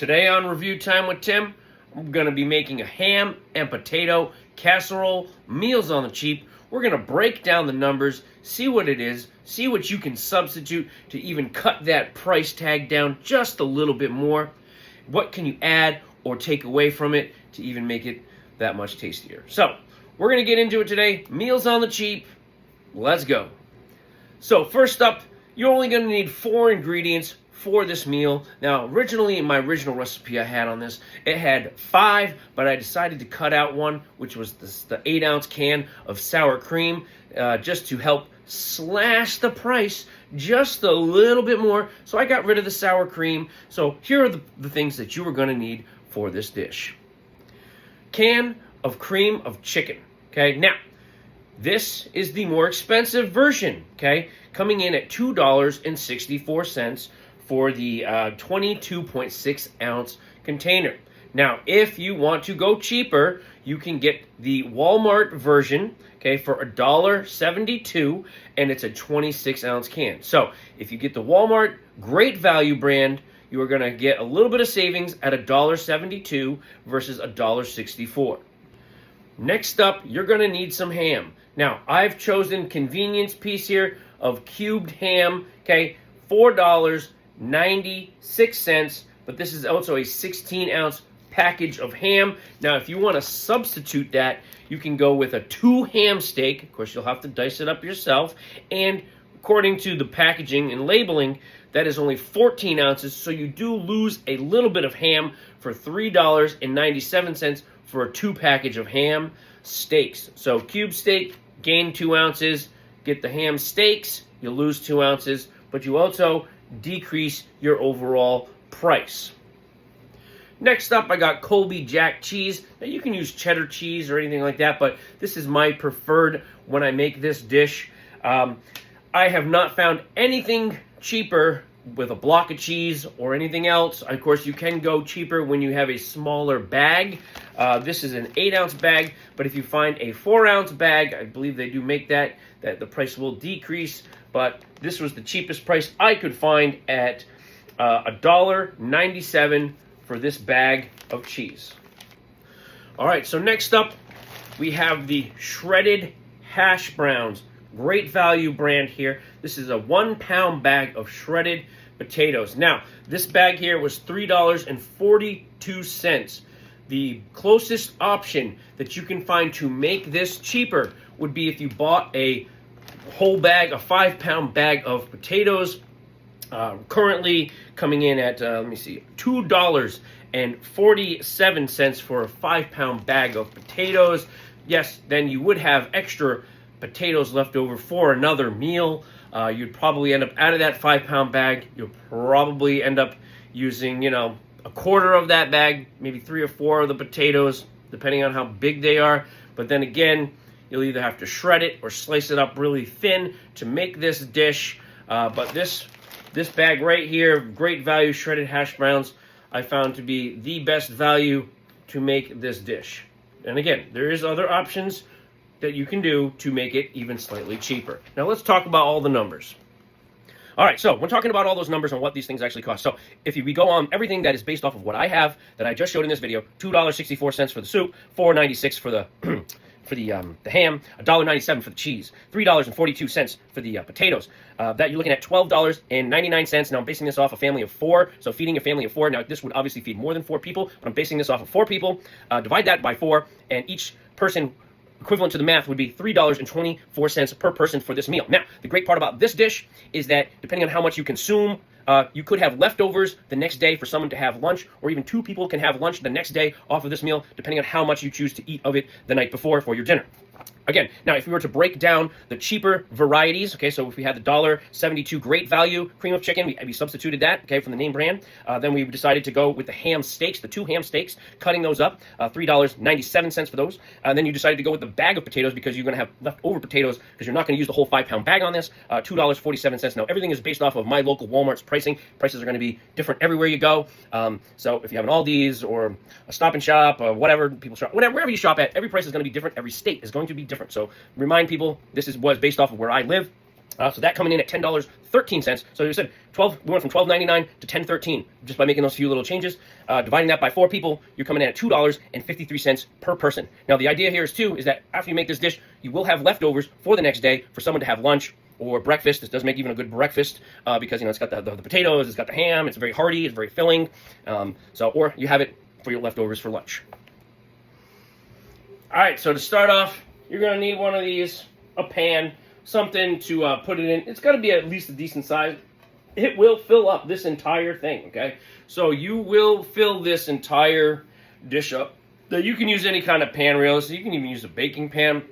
Today on Review Time with Tim, I'm going to be making a ham and potato casserole, meals on the cheap. We're going to break down the numbers, see what it is, see what you can substitute to even cut that price tag down just a little bit more. What can you add or take away from it to even make it that much tastier? So, we're going to get into it today. Meals on the cheap. Let's go. So, first up, you're only going to need 4 ingredients for this meal. Now, originally, in my original recipe I had on this, it had 5, but I decided to cut out one, which was the 8-ounce can of sour cream, just to help slash the price just a little bit more. So I got rid of the sour cream. So here are the things that you are going to need for this dish. Can of cream of chicken. Okay, now, this is the more expensive version, okay, coming in at $2.64 for the 22.6 ounce container. Now, if you want to go cheaper, you can get the Walmart version, okay, for $1.72, and it's a 26 ounce can. So, if you get the Walmart Great Value brand, you are going to get a little bit of savings at $1.72 versus $1.64. Next up, you're going to need some ham. Now, I've chosen convenience piece here of cubed ham, okay, $4.96, but this is also a 16-ounce package of ham. Now, if you want to substitute that, you can go with a 2 ham steak. Of course, you'll have to dice it up yourself. And according to the packaging and labeling, that is only 14 ounces, so you do lose a little bit of ham for $3.97 for a 2 package of ham steaks. So cube steak, gain 2 ounces. Get the ham steaks, you lose 2 ounces, but you also decrease your overall price. Next up, I got Colby Jack cheese. Now, you can use cheddar cheese or anything like that, but this is my preferred when I make this dish. I have not found anything cheaper with a block of cheese or anything else. Of course, you can go cheaper when you have a smaller bag. This is an 8-ounce bag, but if you find a 4-ounce bag, I believe they do make that the price will decrease. But this was the cheapest price I could find at $1.97 for this bag of cheese. All right, so next up, we have the shredded hash browns. Great Value brand here. This is a 1-pound bag of shredded potatoes. Now, this bag here was $3.42. The closest option that you can find to make this cheaper would be if you bought a whole bag, a 5-pound bag of potatoes. Currently coming in at, $2.47 for a 5-pound bag of potatoes. Yes, then you would have extra potatoes left over for another meal. You'd probably end up, out of that 5-pound bag, you'll probably end up using, a quarter of that bag, maybe 3 or 4 of the potatoes, depending on how big they are. But then again, you'll either have to shred it or slice it up really thin to make this dish. But this bag right here, Great Value shredded hash browns, I found to be the best value to make this dish. And again, there is other options that you can do to make it even slightly cheaper. Now let's talk about all the numbers. All right, so when talking about all those numbers and what these things actually cost, so if we go on everything that is based off of what I have, that I just showed in this video, $2.64 for the soup, $4.96 for the the ham, $1.97 for the cheese, $3.42 for the potatoes. That you're looking at $12.99. Now I'm basing this off a family of 4, so feeding a family of 4. Now this would obviously feed more than 4 people, but I'm basing this off of 4 people. Divide that by 4, and each person, equivalent to the math, would be $3.24 per person for this meal. Now, the great part about this dish is that depending on how much you consume, you could have leftovers the next day for someone to have lunch, or even 2 people can have lunch the next day off of this meal, depending on how much you choose to eat of it the night before for your dinner. Again, now if we were to break down the cheaper varieties, okay, so if we had the $1.72 Great Value cream of chicken, we substituted that, okay, from the name brand. Then we decided to go with the ham steaks, the 2 ham steaks, cutting those up, $3.97 for those. Then you decided to go with the bag of potatoes because you're going to have leftover potatoes because you're not going to use the whole 5-pound bag on this, $2.47. Now, everything is based off of my local Walmart's pricing. Prices are going to be different everywhere you go. So if you have an Aldi's or a Stop and Shop or whatever, people shop, wherever you shop at, every price is going to be different. Every state is going to be different. So remind people, this was based off of where I live. So that coming in at $10.13. So you said we went from $12.99 to $10.13 just by making those few little changes. Dividing that by 4 people, you're coming in at $2.53 per person. Now the idea here is that after you make this dish, you will have leftovers for the next day for someone to have lunch or breakfast. This does make even a good breakfast because it's got the potatoes, it's got the ham, it's very hearty, it's very filling. Or you have it for your leftovers for lunch. All right, so to start off, you're going to need one of these, a pan, something to put it in. It's got to be at least a decent size. It will fill up this entire thing, okay? So you will fill this entire dish up. Now, you can use any kind of pan, really. So you can even use a baking pan.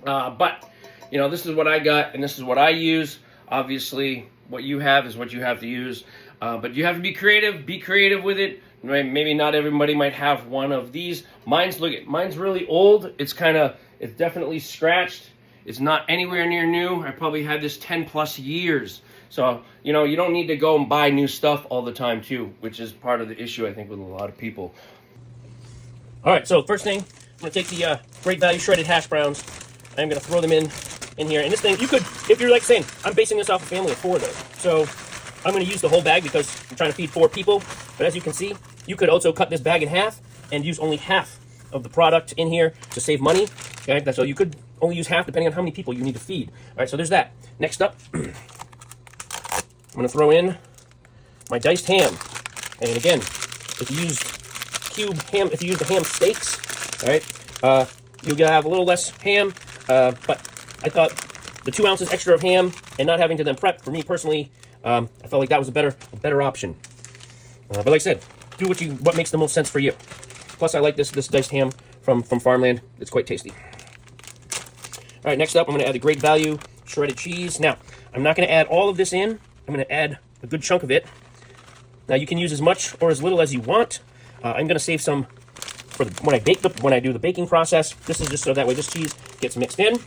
But, this is what I got, and this is what I use. Obviously, what you have is what you have to use. But you have to be creative. Be creative with it. Maybe not everybody might have one of these. Mine's really old. It's definitely scratched. It's not anywhere near new. I probably had this 10 plus years. So, you don't need to go and buy new stuff all the time too, which is part of the issue, I think, with a lot of people. All right, so first thing, I'm going to take the Great Value shredded hash browns. I'm going to throw them in here. And this thing, you could, if you're like saying, I'm basing this off a family of 4 though. So I'm going to use the whole bag because I'm trying to feed 4 people. But as you can see, you could also cut this bag in half and use only half of the product in here to save money. Okay, so you could only use half depending on how many people you need to feed. All right, so there's that. Next up, I'm going to throw in my diced ham. And again, if you use if you use the ham steaks, all right, you'll have a little less ham. But I thought the 2 ounces extra of ham and not having to then prep, for me personally, I felt like that was a better option. But like I said, do what makes the most sense for you. Plus, I like this diced ham from Farmland. It's quite tasty. All right, next up, I'm going to add the Great Value shredded cheese. Now, I'm not going to add all of this in. I'm going to add a good chunk of it. Now, you can use as much or as little as you want. I'm going to save some for when I do the baking process. This is just so that way this cheese gets mixed in.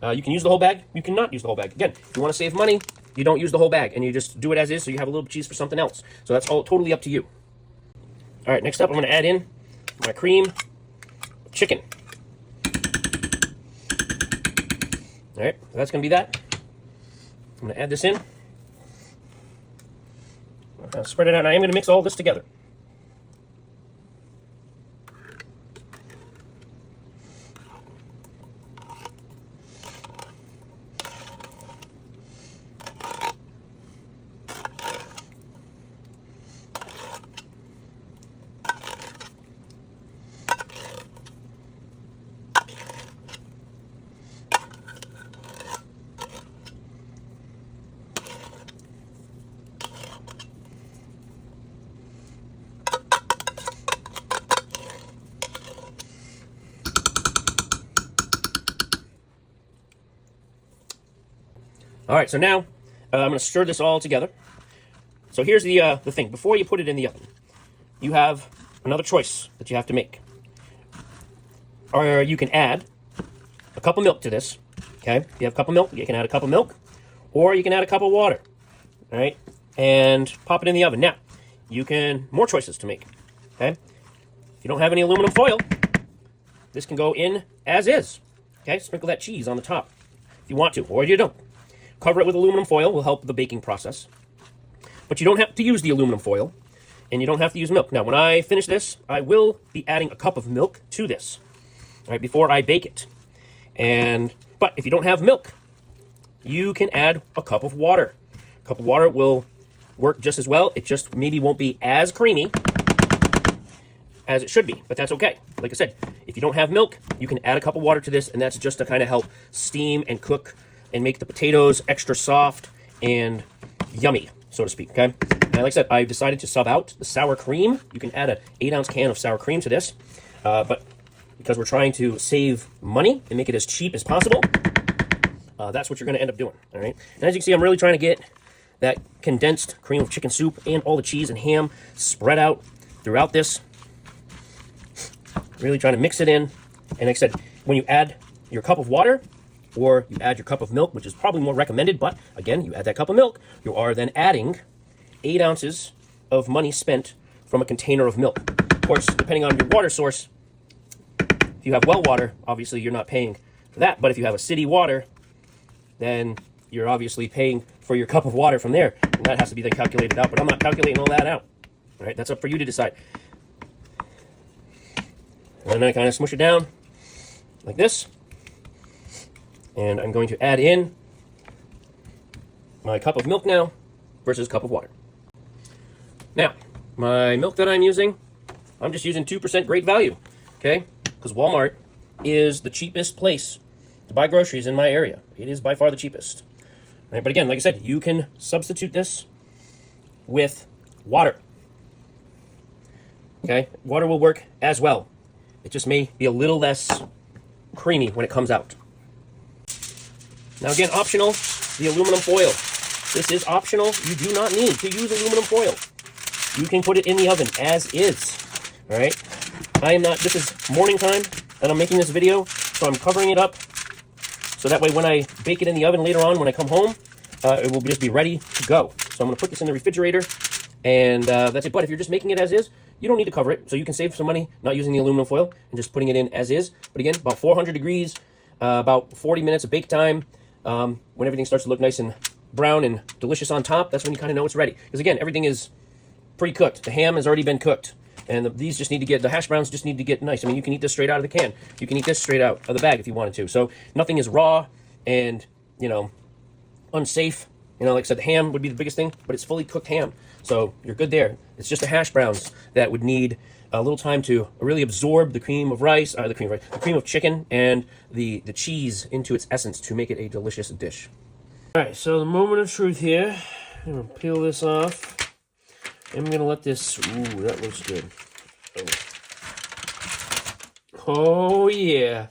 You can use the whole bag. You cannot use the whole bag. Again, if you want to save money, you don't use the whole bag, and you just do it as is, so you have a little cheese for something else. So that's all totally up to you. All right, next up, I'm going to add in my cream chicken. All right, so that's going to be that. I'm going to add this in. Spread it out, and I am going to mix all this together. All right, so now I'm going to stir this all together. So here's the thing. Before you put it in the oven, you have another choice that you have to make. Or you can add a cup of milk to this. Okay, if you have a cup of milk, you can add a cup of milk, or you can add a cup of water. All right, and pop it in the oven. Now, more choices to make. Okay, if you don't have any aluminum foil, this can go in as is. Okay, sprinkle that cheese on the top if you want to, or you don't. Cover it with aluminum foil will help the baking process. But you don't have to use the aluminum foil, and you don't have to use milk. Now, when I finish this, I will be adding a cup of milk to this, all right, before I bake it. But if you don't have milk, you can add a cup of water. A cup of water will work just as well. It just maybe won't be as creamy as it should be, but that's okay. Like I said, if you don't have milk, you can add a cup of water to this, and that's just to kind of help steam and cook and make the potatoes extra soft and yummy, so to speak, okay? And like I said, I've decided to sub out the sour cream. You can add an 8-ounce can of sour cream to this, but because we're trying to save money and make it as cheap as possible, that's what you're going to end up doing, all right? And as you can see, I'm really trying to get that condensed cream of chicken soup and all the cheese and ham spread out throughout this. Really trying to mix it in. And like I said, when you add your cup of water, or you add your cup of milk, which is probably more recommended, but again, you add that cup of milk, you are then adding 8 ounces of money spent from a container of milk. Of course, depending on your water source, if you have well water, obviously you're not paying for that, but if you have a city water, then you're obviously paying for your cup of water from there, and that has to be then calculated out, but I'm not calculating all that out. All right, that's up for you to decide. And then I kind of smush it down like this, and I'm going to add in my cup of milk now versus cup of water. Now, my milk that I'm using, I'm just using 2% Great Value, okay? Because Walmart is the cheapest place to buy groceries in my area. It is by far the cheapest. All right, but again, like I said, you can substitute this with water. Okay, water will work as well. It just may be a little less creamy when it comes out. Now again, optional, the aluminum foil. This is optional. You do not need to use aluminum foil. You can put it in the oven as is. All right. This is morning time and I'm making this video, so I'm covering it up. So that way when I bake it in the oven later on, when I come home, it will just be ready to go. So I'm going to put this in the refrigerator and that's it. But if you're just making it as is, you don't need to cover it. So you can save some money not using the aluminum foil and just putting it in as is. But again, about 400 degrees, about 40 minutes of bake time. When everything starts to look nice and brown and delicious on top, that's when you kind of know it's ready. Because again, everything is pre-cooked. The ham has already been cooked. And these just need to get, the hash browns just need to get nice. I mean, you can eat this straight out of the can. You can eat this straight out of the bag if you wanted to. So nothing is raw and, unsafe. Like I said, the ham would be the biggest thing, but it's fully cooked ham. So you're good there. It's just the hash browns that would need a little time to really absorb the cream of rice, the cream of chicken and the cheese into its essence to make it a delicious dish. All right, so the moment of truth here. I'm going to peel this off. I'm going to let this, ooh, that looks good. Oh, yeah.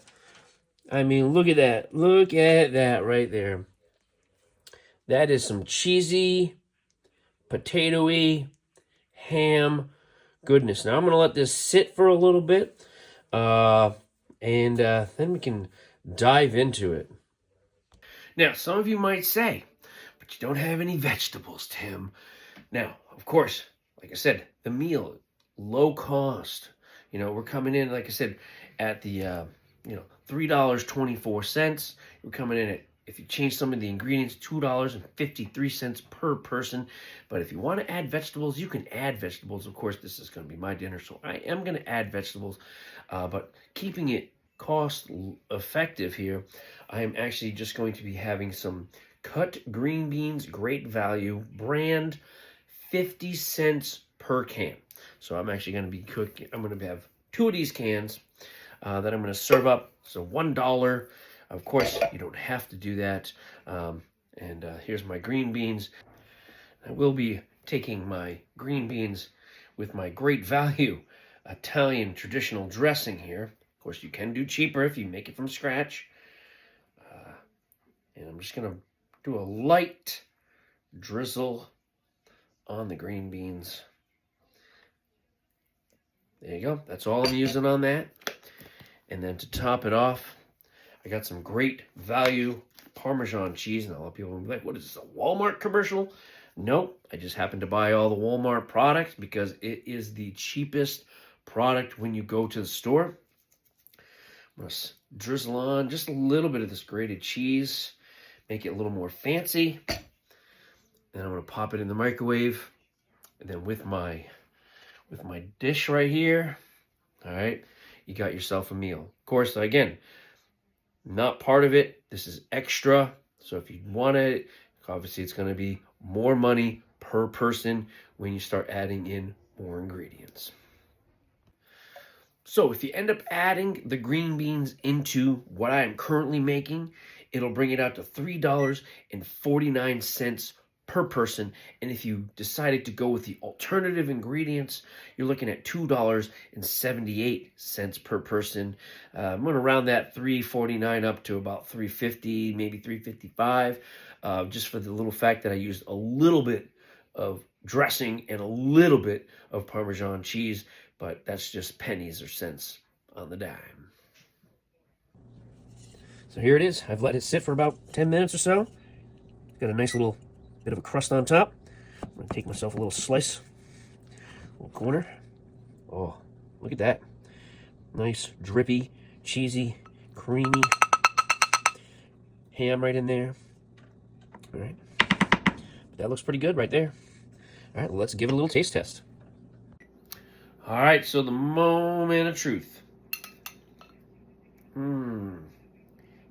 I mean, look at that. Look at that right there. That is some cheesy, potatoey, ham goodness. Now, I'm going to let this sit for a little bit, and then we can dive into it. Now, some of you might say, but you don't have any vegetables, Tim. Now, of course, like I said, the meal, low cost. We're coming in, like I said, at the, $3.24. We're coming in at, if you change some of the ingredients, $2.53 per person. But if you want to add vegetables, you can add vegetables. Of course, this is going to be my dinner, so I am going to add vegetables. But keeping it cost effective here, I am actually just going to be having some cut green beans, Great Value, brand, 50 cents per can. So I'm actually going to be cooking, I'm going to have 2 of these cans that I'm going to serve up. So $1. Of course, you don't have to do that. Here's my green beans. I will be taking my green beans with my Great Value Italian traditional dressing here. Of course, you can do cheaper if you make it from scratch. And I'm just going to do a light drizzle on the green beans. There you go. That's all I'm using on that. And then to top it off, I got some Great Value Parmesan cheese. And a lot of people will be like, what is this, a Walmart commercial? Nope. I just happen to buy all the Walmart products because it is the cheapest product when you go to the store. I'm going to drizzle on just a little bit of this grated cheese, make it a little more fancy. Then I'm going to pop it in the microwave. And then with my dish right here, all right, you got yourself a meal. Of course, again, not part of it. This is extra. So if you want it, obviously it's going to be more money per person when you start adding in more ingredients. So if you end up adding the green beans into what I am currently making, it'll bring it out to $3.49 per person. And if you decided to go with the alternative ingredients, you're looking at $2.78 per person. I'm going to round that $3.49 up to about $3.50, maybe $3.55, just for the little fact that I used a little bit of dressing and a little bit of Parmesan cheese, but that's just pennies or cents on the dime. So here it is. I've let it sit for about 10 minutes or so. Got a nice little bit of a crust on top. I'm going to take myself a little slice, little corner. Oh, look at that. Nice, drippy, cheesy, creamy ham right in there. All right. That looks pretty good right there. All right, let's give it a little taste test. All right, so the moment of truth.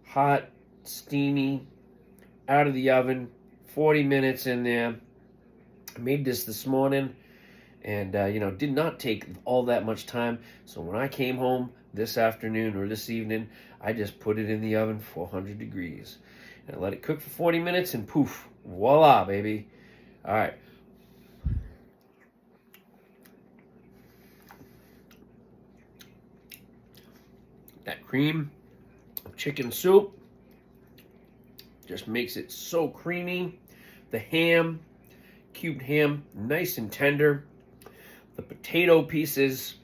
Hot, steamy, out of the oven, 40 minutes in there. I made this morning, and did not take all that much time. So when I came home this afternoon or this evening, I just put it in the oven, 400 degrees, and I let it cook for 40 minutes, and poof, voila, baby. All right. That cream of chicken soup just makes it so creamy. The ham, cubed ham, nice and tender. The potato pieces,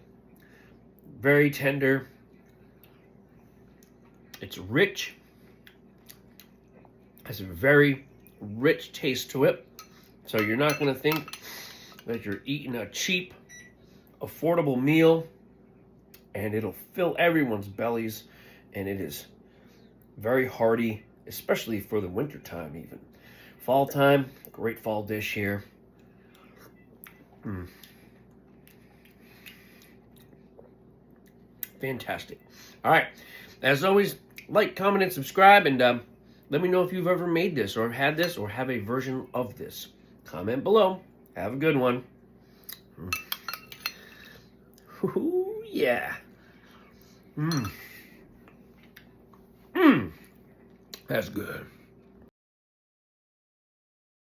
very tender. It's rich. Has a very rich taste to it. So you're not going to think that you're eating a cheap, affordable meal, and it'll fill everyone's bellies, and it is very hearty, especially for the winter time even. Fall time, great fall dish here. Fantastic. All right, as always, like, comment, and subscribe, and let me know if you've ever made this or had this or have a version of this. Comment below. Have a good one. Ooh, yeah. That's good.